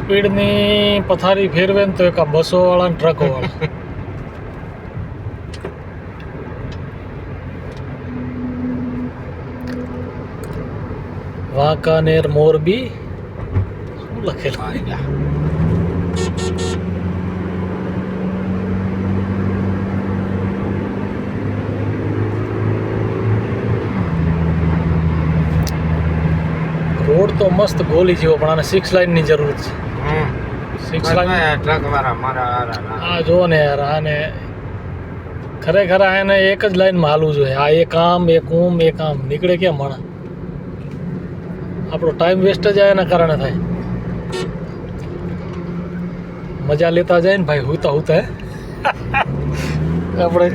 સ્પીડની પથારી ફેરવે ને તો એક આ બસો વાળા ને ટ્રકો વાળા. વાંકાનેર મોરબી શું લખેલું? રોડ તો મસ્ત ગોલી જેવો પણ આને 6 લાઇનની જરૂર છે. 6 લાઇન ટ્રક વાળા મારા આ જો ને યાર, આને ખરેખર આને એક જ લાઈનમાં હાલવું જોઈએ. આ એક આમ એક ઊમ એક આમ નીકળે કેમ માણા? આપણો ટાઈમ વેસ્ટ જ એના કારણે થાય. મજા લેતા જાય ને ભાઈ, હુતા હુતા હે આપણે.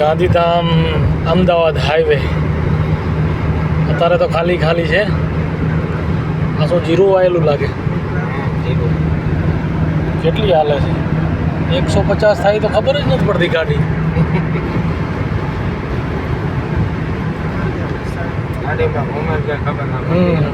ગાંધીધામ અમદાવાદ હાઈવે અત્યારે તો ખાલી ખાલી છે. આ શું જીરું આવેલું લાગે? કેટલી હાલે છે? 150 થાય તો ખબર જ નથી પડતી ગાડી. ગાડીમાં ખબર ના